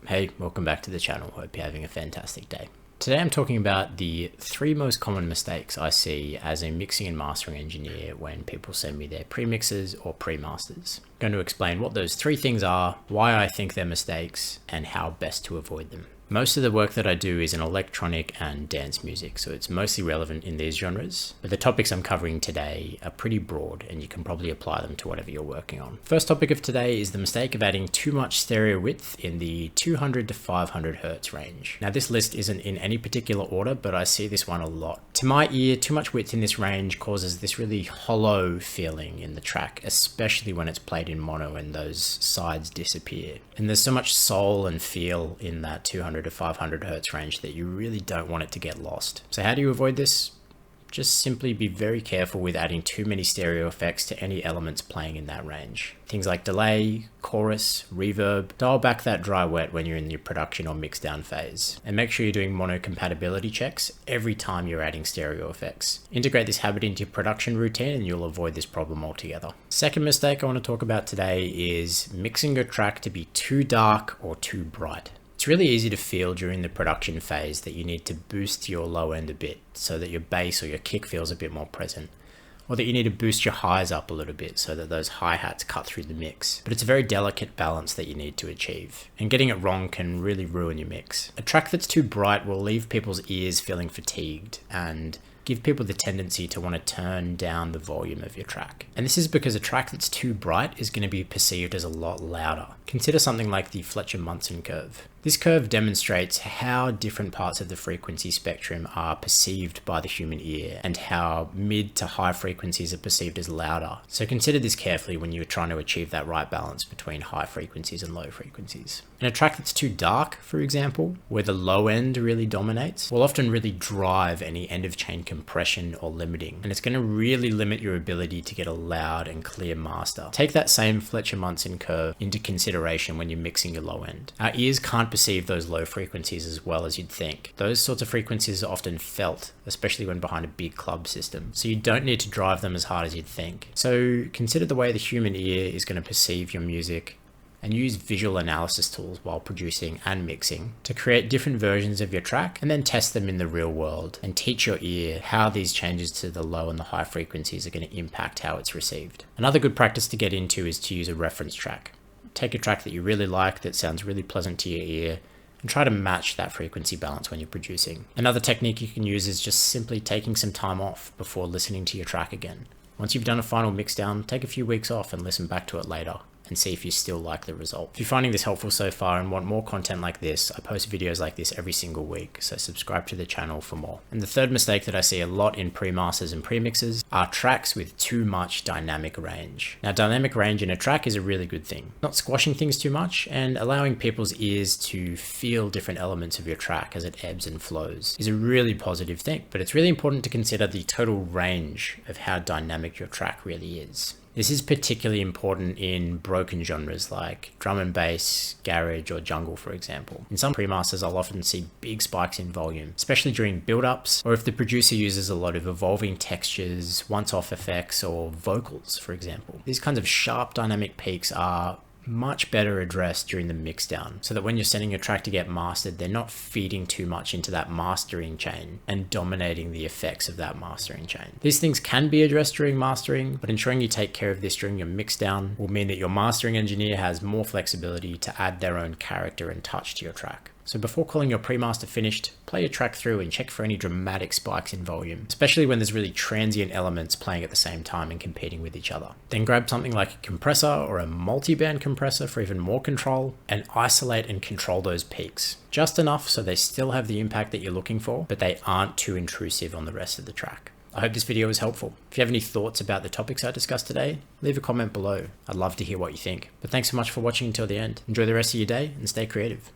Hey, welcome back to the channel. Hope you're having a fantastic day. Today I'm talking about the 3 most common mistakes I see as a mixing and mastering engineer when people send me their pre-mixes or pre-masters. I'm going to explain what those 3 things are, why I think they're mistakes, and how best to avoid them. Most of the work that I do is in electronic and dance music, so it's mostly relevant in these genres, but the topics I'm covering today are pretty broad and you can probably apply them to whatever you're working on. First topic of today is the mistake of adding too much stereo width in the 200 to 500 Hertz range. Now this list isn't in any particular order, but I see this one a lot. To my ear, too much width in this range causes this really hollow feeling in the track, especially when it's played in mono and those sides disappear. And there's so much soul and feel in that 200 to 500 Hertz range that you really don't want it to get lost. So how do you avoid this? Just simply be very careful with adding too many stereo effects to any elements playing in that range. Things like delay, chorus, reverb. Dial back that dry wet when you're in your production or mixdown phase. And make sure you're doing mono compatibility checks every time you're adding stereo effects. Integrate this habit into your production routine and you'll avoid this problem altogether. Second mistake I want to talk about today is mixing your track to be too dark or too bright. It's really easy to feel during the production phase that you need to boost your low end a bit so that your bass or your kick feels a bit more present, or that you need to boost your highs up a little bit so that those hi-hats cut through the mix. But it's a very delicate balance that you need to achieve, and getting it wrong can really ruin your mix. A track that's too bright will leave people's ears feeling fatigued and give people the tendency to want to turn down the volume of your track. And this is because a track that's too bright is going to be perceived as a lot louder. Consider something like the Fletcher-Munson curve. This curve demonstrates how different parts of the frequency spectrum are perceived by the human ear and how mid to high frequencies are perceived as louder. So consider this carefully when you're trying to achieve that right balance between high frequencies and low frequencies. In a track that's too dark, for example, where the low end really dominates, will often really drive any end of chain compression or limiting, and it's going to really limit your ability to get a loud and clear master. Take that same Fletcher-Munson curve into consideration when you're mixing your low end. Our ears can't perceive those low frequencies as well as you'd think. Those sorts of frequencies are often felt, especially when behind a big club system, so you don't need to drive them as hard as you'd think. So consider the way the human ear is going to perceive your music, and use visual analysis tools while producing and mixing to create different versions of your track and then test them in the real world and teach your ear how these changes to the low and the high frequencies are going to impact how it's received. Another good practice to get into is to use a reference track. Take a track that you really like that sounds really pleasant to your ear and try to match that frequency balance when you're producing. Another technique you can use is just simply taking some time off before listening to your track again. Once you've done a final mixdown, take a few weeks off and listen back to it later and see if you still like the result. If you're finding this helpful so far and want more content like this, I post videos like this every single week, so subscribe to the channel for more. And the third mistake that I see a lot in pre-masters and pre-mixes are tracks with too much dynamic range. Now, dynamic range in a track is a really good thing. Not squashing things too much and allowing people's ears to feel different elements of your track as it ebbs and flows is a really positive thing, but it's really important to consider the total range of how dynamic your track really is. This is particularly important in broken genres like drum and bass, garage, or jungle, for example. In some pre-masters, I'll often see big spikes in volume, especially during build-ups, or if the producer uses a lot of evolving textures, once-off effects, or vocals, for example. These kinds of sharp dynamic peaks are much better addressed during the mixdown, so that when you're sending your track to get mastered, they're not feeding too much into that mastering chain and dominating the effects of that mastering chain. These things can be addressed during mastering, but ensuring you take care of this during your mixdown will mean that your mastering engineer has more flexibility to add their own character and touch to your track. So before calling your pre-master finished, play your track through and check for any dramatic spikes in volume, especially when there's really transient elements playing at the same time and competing with each other. Then grab something like a compressor or a multi-band compressor for even more control and isolate and control those peaks. Just enough so they still have the impact that you're looking for, but they aren't too intrusive on the rest of the track. I hope this video was helpful. If you have any thoughts about the topics I discussed today, leave a comment below. I'd love to hear what you think. But thanks so much for watching until the end. Enjoy the rest of your day and stay creative.